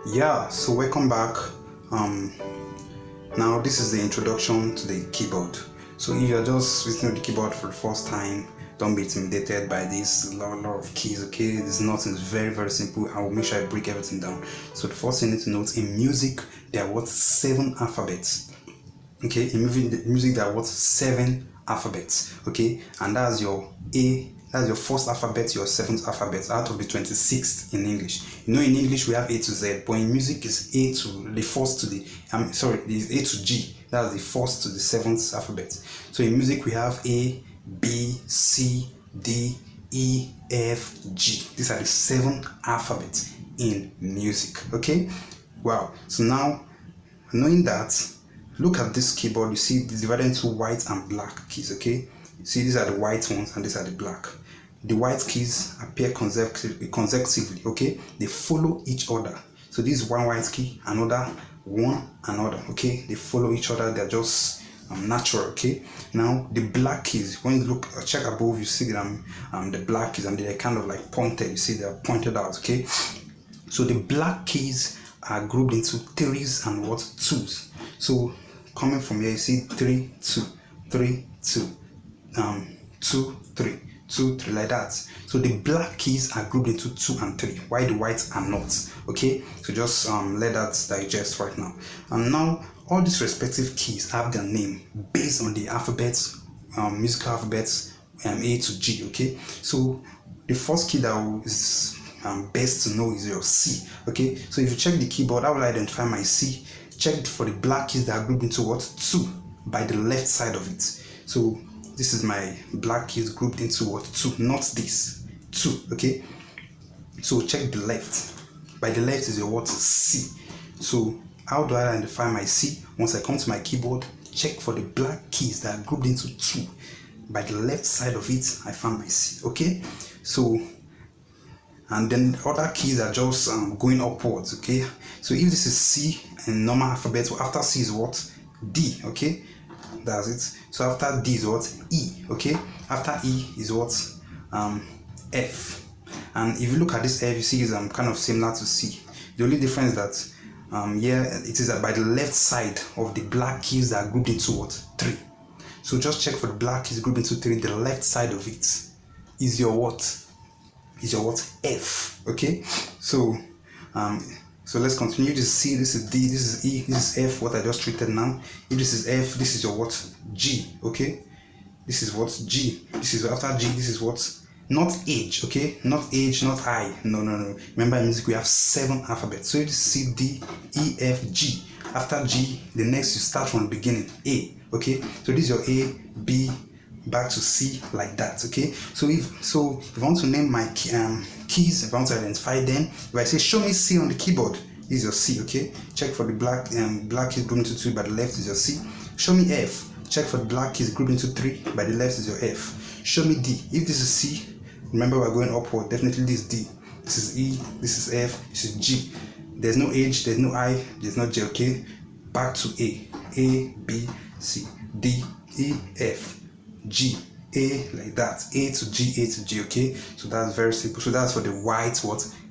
Yeah, so welcome back. um Now this is the introduction to the keyboard. So if you're just listening to the keyboard for the first time, don't be intimidated by this lot of keys. Okay, this nothing is very simple. I will make sure I break everything down. So the first thing you need to note, in music there are 7 alphabets. Okay, in music there are 7 alphabets. Okay, and that's your A. That's your first alphabet, your 7th alphabet out of the 26th in English. You know, in English we have A to Z, but in music is A to the first to the is A to G. That's the first to the 7th alphabet. So in music we have A, B, C, D, E, F, G. These are the 7 alphabets in music. Okay, wow. So now, knowing that, look at this keyboard. You see it's divided into white and black keys. Okay, you see these are the white ones and these are the black. The white keys appear consecutively. Okay, they follow each other. So this is one white key, another, another. Okay, they follow each other. They're just natural. Okay, now the black keys, when you look, check above, you see them, the black keys, and they're kind of like pointed. You see they're pointed out. Okay, so the black keys are grouped into 3s and 2s. So coming from here, you see 3, 2, 3, 2, 2, 3, 2, 3, like that. So the black keys are grouped into 2 and 3, while the whites are not. Okay, so just let that digest right now. And now all these respective keys have their name based on the alphabets, musical alphabets, A to G. Okay, so the first key that is best to know is your C. Okay, so if you check the keyboard, I will identify my C. Check for the black keys that are grouped into 2 by the left side of it. So this is my black keys grouped into 2, not this, 2. Okay, so check the left. By the left is your C. So how do I identify my C? Once I come to my keyboard, check for the black keys that are grouped into 2. By the left side of it, I found my C. Okay, so and then the other keys are just going upwards. Okay, so if this is C in normal alphabet, so after C is what? D. Okay, that's it. So after D is what? E. Okay, after E is what? F. And if you look at this F, you see it's kind of similar to C. The only difference is that here it is that by the left side of the black keys that are grouped into 3. So just check for the black keys grouped into 3. The left side of it is your what? Is your what? F. Okay, so let's continue. This is C, this is D, this is E, this is F, what I just treated now. If this is F, this is your what? G. Okay, this is what? G. This is after G, this is what? Not H. Okay, not H, not I. No. Remember, in music we have 7 alphabets. So it is C, D, E, F, G. After G, the next you start from the beginning, A. Okay, so this is your A, B, back to C, like that. Okay, so if I want to name my keys, if I want to identify them, if I say show me C on the keyboard, this is your C. Okay, check for the black keys grouped into 2, by the left is your C. Show me F, check for the black keys grouped into 3, by the left is your F. Show me D, if this is C, remember we're going upward, definitely this is D. This is E, this is F, this is G. There's no H, there's no I, there's no J. Okay, back to A, B, C, D, E, F, G, A, like that, A to G, A to G. Okay, so that's very simple. So that's for the white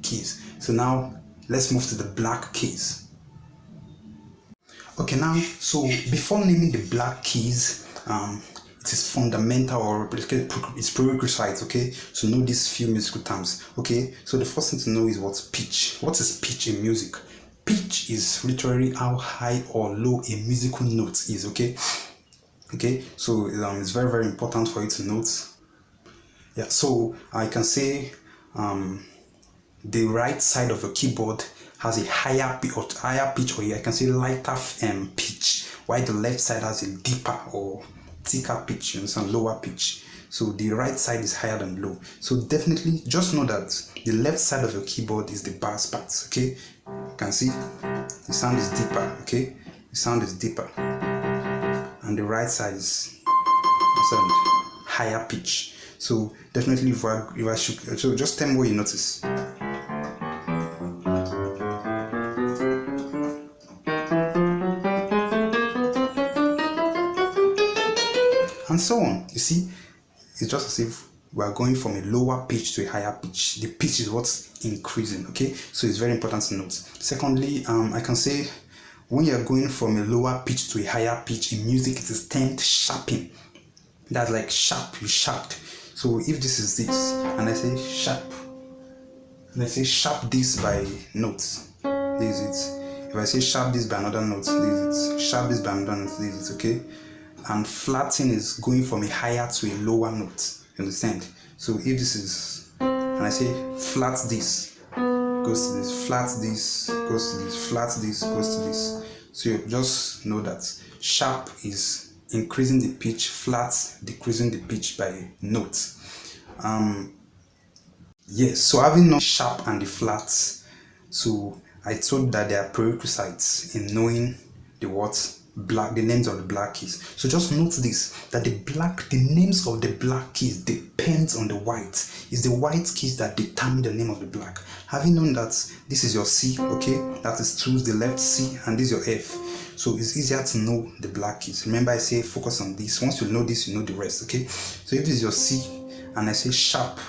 keys. So now let's move to the black keys. Okay, now so before naming the black keys, it is fundamental, or it's prerequisite, okay, to know these few musical terms. Okay, so the first thing to know is what pitch. What is pitch in music? Pitch is literally how high or low a musical note is. Okay, so it's very important for you to note. Yeah, so I can say the right side of a keyboard has a higher pitch, or I can say lighter pitch, while the left side has a deeper or thicker pitch and some lower pitch. So the right side is higher than low. So definitely just know that the left side of your keyboard is the bass part. Okay, you can see the sound is deeper. Okay, the sound is deeper, and the right side is higher pitch. So definitely if I should, so just tell me what you notice. And so on. You see, it's just as if we are going from a lower pitch to a higher pitch. The pitch is what's increasing, okay? So it's very important to note. Secondly, I can say when you're going from a lower pitch to a higher pitch in music, it is termed sharping. That's like sharp, you sharped. So if this is this, and I say sharp, and I say sharp this by notes, this is it. If I say sharp this by another note, this is it. Sharp this by another note, this is it, okay? And flatting is going from a higher to a lower note. You understand? So if this is, and I say flat this, goes to this, flat this, goes to this, flat this, goes to this. So you just know that sharp is increasing the pitch, flat decreasing the pitch by notes. Yes, so having known sharp and the flats, so I told that there are prerequisites in knowing the names of the black keys. So just note this, that the names of the black keys depends on the white. It's the white keys that determine the name of the black. Having known that this is your C, okay, that is choose the left C, and this is your F. So it's easier to know the black keys. Remember I say focus on this. Once you know this, you know the rest, okay? So if this is your C and I say sharp,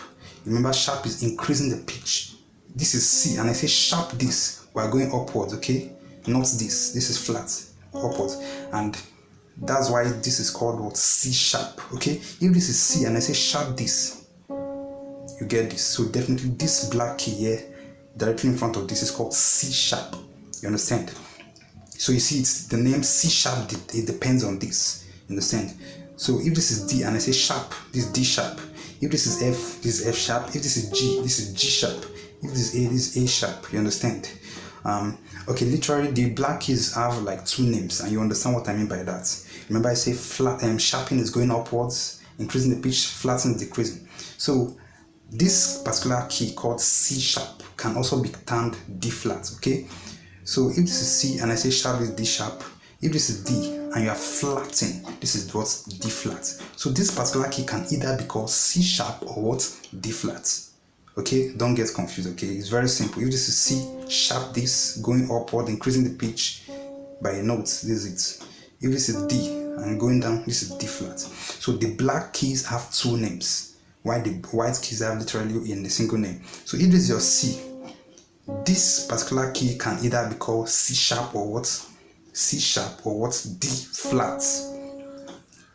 remember sharp is increasing the pitch. This is C and I say sharp this, we are going upwards, okay? Not this is flat, upwards. And that's why this is called what? C sharp, okay? If this is C and I say sharp this, you get this. So definitely this black key here directly in front of this is called C sharp. You understand? So you see, it's the name C sharp, it depends on this. You understand? So if this is D and I say sharp, this is D sharp. If this is F, this is F sharp. If this is G, this is G sharp. If this is A, this is A sharp. You understand? Okay, literally the black keys have like two names, and you understand what I mean by that. Remember I say sharping is going upwards, increasing the pitch, flattening is decreasing. So this particular key called C sharp can also be termed D flat, okay? So if this is C and I say sharp is D sharp, if this is D and you are flatting, this is what? D flat. So this particular key can either be called C sharp or what? D flat. Okay, don't get confused, okay? It's very simple. If this is C sharp this, going upward, increasing the pitch by a note, this is it. If this is D and going down, this is D flat. So the black keys have two names, while the white keys have literally in the single name. So if this is your C, this particular key can either be called C sharp or what? C sharp or what? D flat.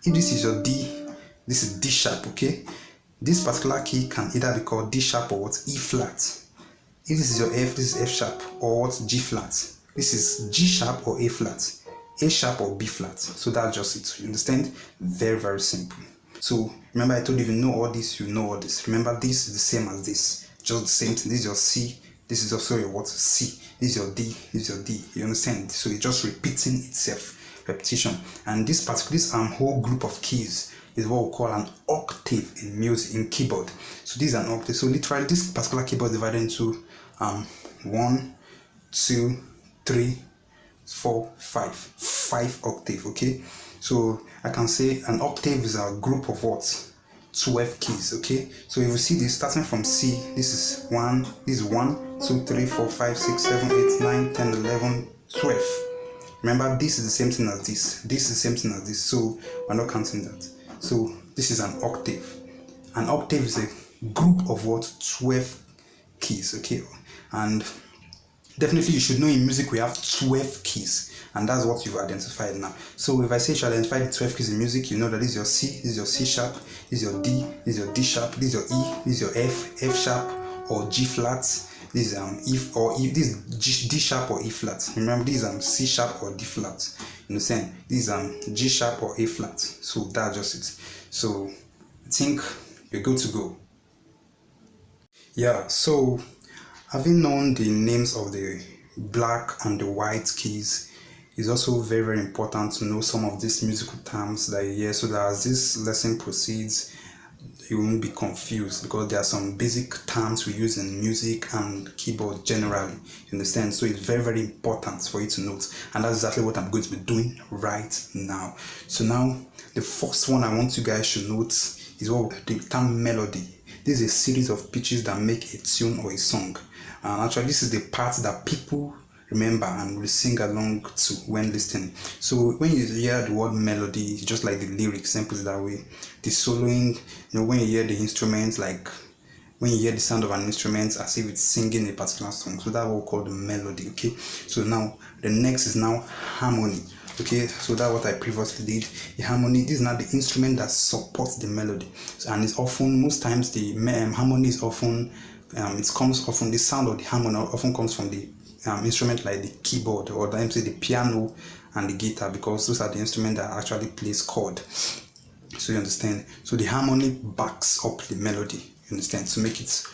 If this is your D, this is D sharp, okay? This particular key can either be called D sharp or what? E flat. If this is your F, this is F sharp or what? G flat. This is G sharp or A flat, A sharp or B flat. So that's just it. You understand? Very, very simple. So remember I told you, if you know all this, you know all this. Remember this is the same as this. Just the same thing. This is your C. This is also your what? C. This is your D. This is your D. You understand? So it's just repeating itself. Repetition. And this whole group of keys is what we call an octave in music, in keyboard. So this is an octave. So literally this particular keyboard is divided into 1, 2, 3, 4, 5 octave, okay? So I can say an octave is a group of what? 12 keys, okay? So if you see this starting from C, this is 1, 2, 3, 4, 5, 6, 7, 8, 9, 10, 11, 12. Remember, this is the same thing as this. This is the same thing as this. So we're not counting that. So this is an octave. An octave is a group of what? 12 keys, okay? And definitely you should know in music we have 12 keys, and that's what you've identified now. So if I say you should identify the 12 keys in music, you know that this is your C, this is your C sharp, this is your D, this is your D sharp, this is your E, this is your F, F sharp or G flat, this is this is D sharp or E flat. Remember, this is C sharp or D flat. You understand? This is G sharp or A flat. So that's just it. So I think you're good to go. Yeah, so having known the names of the black and the white keys, is also very, very important to know some of these musical terms that you hear, so that as this lesson proceeds, you won't be confused, because there are some basic terms we use in music and keyboard generally. You understand? So it's very, very important for you to note, and that's exactly what I'm going to be doing right now. So now the first one I want you guys to note is what the term melody. This is a series of pitches that make a tune or a song. Actually, this is the part that people remember and will sing along to when listening. So when you hear the word melody, it's just like the lyrics, simple that way. The soloing, when you hear the instruments, like when you hear the sound of an instrument as if it's singing a particular song, so that's what we call the melody. Okay, so now the next is now harmony. Okay, so that's what I previously did. The harmony, this is now the instrument that supports the melody, and it's often, most times the harmony is often the sound of the harmony often comes from the instrument like the keyboard, or the piano and the guitar, because those are the instruments that actually plays chord. So you understand? So the harmony backs up the melody, you understand, to make it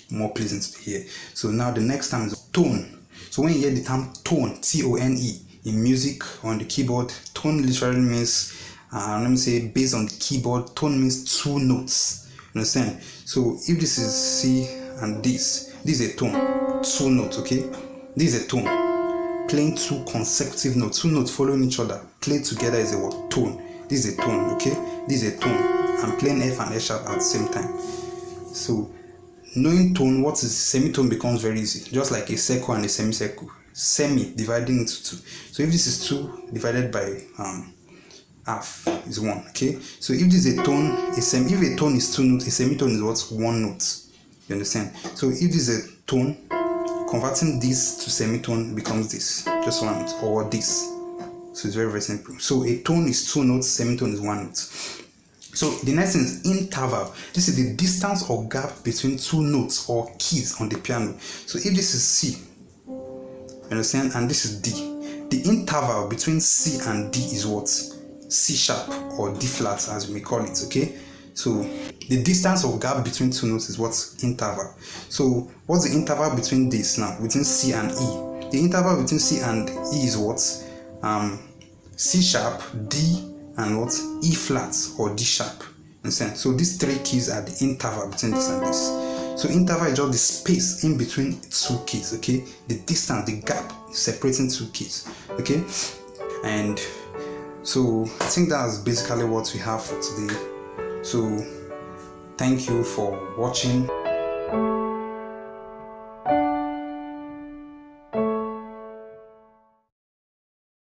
more pleasant to hear. So now the next term is tone. So when you hear the term tone, T-O-N-E, in music on the keyboard, tone literally means, based on the keyboard, tone means 2 notes. You understand? So if this is C and this is a tone, 2 notes, okay? This is a tone, playing 2 consecutive notes, 2 notes following each other, played together is a word, tone. This is a tone, okay? This is a tone. I'm playing F and F sharp at the same time. So knowing tone, what is semitone becomes very easy, just like a circle and a semicircle. Semi dividing into 2. So if this is 2 divided by half is 1. Okay, so if this is a tone, if a tone is 2 notes, a semitone is what? 1 note. You understand? So if this is a tone, converting this to semitone becomes this, just 1 note, or this. So it's very, very simple. So a tone is 2 notes, semitone is 1 note. So the next thing is interval. This is the distance or gap between 2 notes or keys on the piano. So if this is C, you understand, and this is D, the interval between C and D is what? C sharp or D flat, as we may call it. Okay, so the distance or gap between 2 notes is what's interval. So what's the interval between this now, between C and E? The interval between C and E is what? C sharp, D, and what? E flat or D sharp. Understand? So these 3 keys are the interval between this and this. So interval is just the space in between 2 keys, okay? The distance, the gap separating 2 keys, okay? And so I think that's basically what we have for today. So thank you for watching.